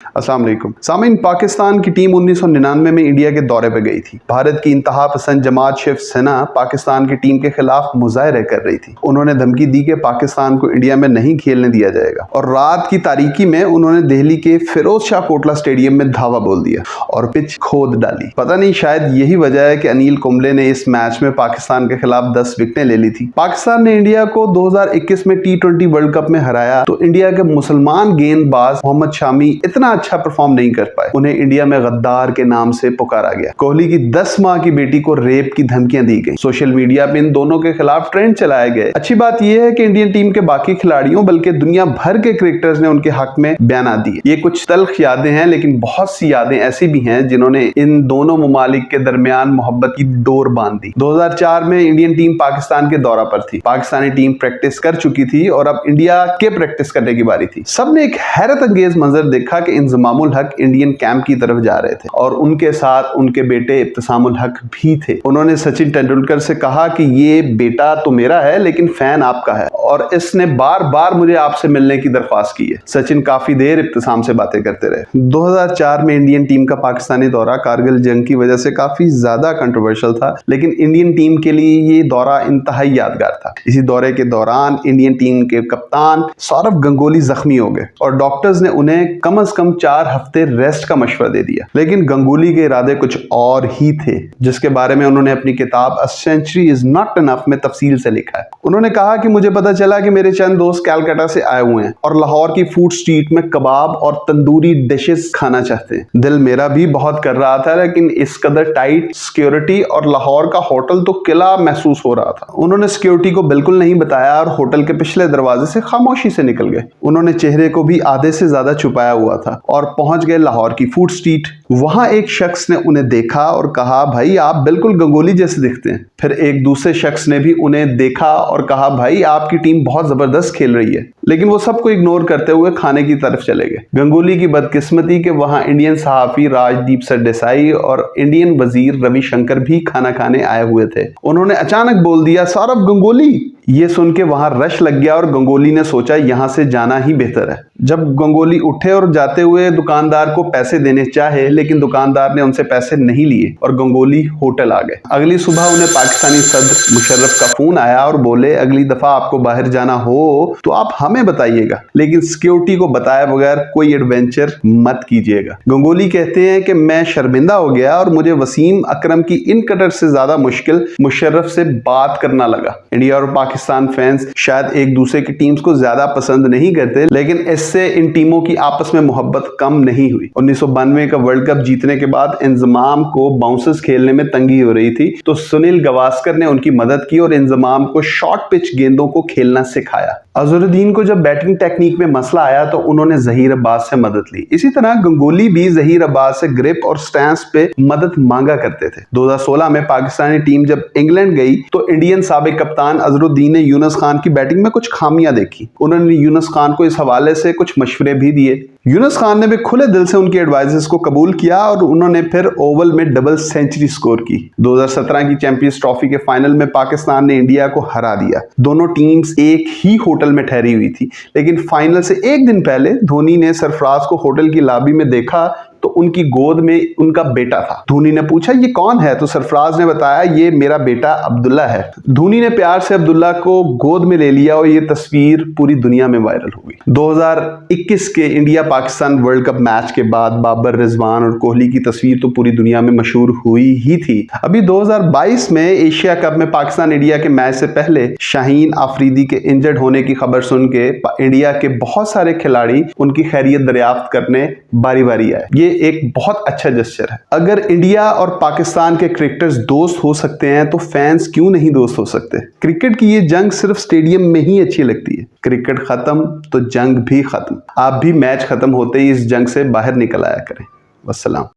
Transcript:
अस्सलाम वालेकुम सामीन। पाकिस्तान की टीम 1999 में इंडिया के दौरे पर गई थी। भारत की इंतहा पसंद जमात शिव सेना पाकिस्तान की टीम के खिलाफ मुजाहरे कर रही थी। उन्होंने धमकी दी कि पाकिस्तान को इंडिया में नहीं खेलने दिया जाएगा और रात की तारीकी में उन्होंने दिल्ली के फिरोज शाह कोटला स्टेडियम में धावा बोल दिया और पिच खोद डाली। पता नहीं, शायद यही वजह है कि अनिल कुंबले ने इस मैच में पाकिस्तान के खिलाफ 10 विकेटें ले ली थी। पाकिस्तान ने इंडिया को 2021 में T20 वर्ल्ड कप में हराया तो इंडिया के मुसलमान गेंदबाज मोहम्मद शामी इतना अच्छा परफॉर्म नहीं कर पाए। उन्हें इंडिया में गद्दार के नाम से पुकारा गया। कोहली की 10 माह की बेटी को रेप की धमकियां दी गई। सोशल मीडिया पे इन दोनों के खिलाफ ट्रेंड चलाए गए। अच्छी बात यह है कि इंडियन टीम के बाकी खिलाड़ियों बल्कि दुनिया भर के क्रिकेटर्स ने उनके हक में बयान दिए। ये कुछ तल्ख यादें हैं, लेकिन बहुत सी यादें ऐसी भी हैं जिन्होंने इन दोनों मुमालिक के दरमियान मोहब्बत की डोर बांध दी। 2004 में इंडियन टीम पाकिस्तान के दौरा पर थी। पाकिस्तानी टीम प्रैक्टिस कर चुकी थी और अब इंडिया के प्रैक्टिस करने की बारी थी। सबने एक हैरत अंगेज मंजर देखा कि इंजमामुल हक इंडियन कैंप की तरफ जा रहे थे और उनके साथ उनके बेटे इब्तिसामुल हक भी थे। उन्होंने सचिन तेंदुलकर से कहा कि ये बेटा तो मेरा है लेकिन फैन आपका है और इसने बार बार मुझे आपसे मिलने की दरख्वास्त की है। सचिन काफी देर इब्तिसाम से बातें करते रहे। 2004 में इंडियन टीम का पाकिस्तानी दौरा कारगिल जंग की वजह से काफी ज्यादा कंट्रोवर्शियल था, लेकिन इंडियन टीम के लिए ये दौरा इंतहाई यादगार था। इसी दौरे के दौरान इंडियन टीम के कप्तान सौरव गंगोली जख्मी हो गए और डॉक्टर्स ने उन्हें कम से कम 4 हफ्ते रेस्ट का मशवरा दे दिया। लेकिन गंगोली के इरादे कुछ और ही थे, जिसके बारे में उन्होंने अपनी किताब a century is not enough में तफसील से लिखा है। उन्होंने कहा कि मुझे पता चला कि मेरे चंद दोस्त कैलकाटा से आए हुए हैं और लाहौर की फूड स्ट्रीट में कबाब और तंदूरी डिशेस खाना चाहते हैं। दिल मेरा भी बहुत कर रहा था, लेकिन इस कदर टाइट सिक्योरिटी और लाहौर का होटल तो किला महसूस हो रहा था। उन्होंने सिक्योरिटी को बिल्कुल नहीं बताया और होटल के पिछले दरवाजे से खामोशी से निकल गए। उन्होंने चेहरे को भी आधे से ज्यादा छुपाया हुआ था और पहुंच गए लाहौर की फूड स्ट्रीट। वहां एक शख्स ने उन्हें देखा और कहा, भाई आप बिल्कुल गंगोली जैसे दिखते हैं। फिर एक दूसरे शख्स ने भी उन्हें देखा और कहा, भाई आपकी टीम बहुत जबरदस्त खेल रही है। लेकिन वो सबको इग्नोर करते हुए खाने की तरफ चले गए। गंगोली की बदकिस्मती के वहां इंडियन सहाफी राजदीप सरदेसाई और इंडियन वजीर रविशंकर भी खाना खाने आए हुए थे। उन्होंने अचानक बोल दिया, सौरव गंगोली। ये सुन के वहां रश लग गया और गंगोली ने सोचा यहां से जाना ही बेहतर है। जब गंगोली उठे और जाते हुए दुकानदार को पैसे देने चाहे, लेकिन दुकानदार ने उनसे पैसे नहीं लिए और गंगोली होटल आ गए। अगली सुबह उन्हें पाकिस्तानी सदर मुशर्रफ का फोन आया और बोले, अगली दफा आपको बाहर जाना हो तो आप हमें बताइएगा, लेकिन सिक्योरिटी को बताए बगैर कोई एडवेंचर मत कीजिएगा। गंगोली कहते हैं कि मैं शर्मिंदा हो गया और मुझे वसीम अकरम की इन कटर से ज्यादा मुश्किल मुशर्रफ से बात करना लगा। इंडिया और पाकिस्तान फैंस शायद एक दूसरे की टीम्स को ज्यादा पसंद नहीं करते, लेकिन इससे इन टीमों की आपस में मोहब्बत कम नहीं हुई। 1992 का वर्ल्ड कप जीतने के बाद इंजमाम को बाउंसर्स खेलने में तंगी हो रही थी, तो सुनील गावस्कर ने उनकी मदद की और इंजमाम को शॉर्ट पिच गेंदों को खेलना सिखाया। अजहरुद्दीन को जब बैटिंग टेक्निक में मसला आया तो उन्होंने जहीर अब्बास से मदद ली। इसी तरह गंगोली भी जहीर अब्बास से ग्रिप और स्टैंस पे मदद मांगा करते थे। 2016 में पाकिस्तानी टीम जब इंग्लैंड गई तो इंडियन साबिक कप्तान अजहरुद्दीन ने यूनुस खान की बैटिंग में कुछ खामियां देखी। उन्होंने यूनुस खान को इस हवाले से कुछ मशवरे भी दिए। यूनुस खान ने भी खुले दिल से उनकी एडवाइजेस को कबूल किया और उन्होंने फिर ओवल में डबल सेंचुरी स्कोर की। 2017 की चैंपियंस ट्रॉफी के फाइनल में पाकिस्तान ने इंडिया को हरा दिया। दोनों टीम्स एक ही होटल में ठहरी हुई थी, लेकिन फाइनल से एक दिन पहले धोनी ने सरफराज को होटल की लॉबी में देखा तो उनकी गोद में उनका बेटा था। धोनी ने पूछा, ये कौन है? तो सरफराज ने बताया, ये मेरा बेटा अब्दुल्ला है। धोनी ने प्यार से अब्दुल्ला को गोद में ले लिया और ये तस्वीर पूरी दुनिया में वायरल हो गई। 2021 के India Pakistan world cup match के बाद बाबर, रिजवान और कोहली की तस्वीर तो पूरी दुनिया में मशहूर हुई ही थी। अभी 2022 में एशिया कप में पाकिस्तान इंडिया के मैच से पहले शाहीन आफरीदी के इंजर्ड होने की खबर सुन के इंडिया के बहुत सारे खिलाड़ी उनकी खैरियत दरियाफ्त करने बारी बारी आए। ये एक बहुत अच्छा जेस्चर है। अगर इंडिया और पाकिस्तान के क्रिकेटर्स दोस्त हो सकते हैं तो फैंस क्यों नहीं दोस्त हो सकते? क्रिकेट की ये जंग सिर्फ स्टेडियम में ही अच्छी लगती है। क्रिकेट खत्म तो जंग भी खत्म। आप भी मैच खत्म होते ही इस जंग से बाहर निकल आया करें। वस्सलाम।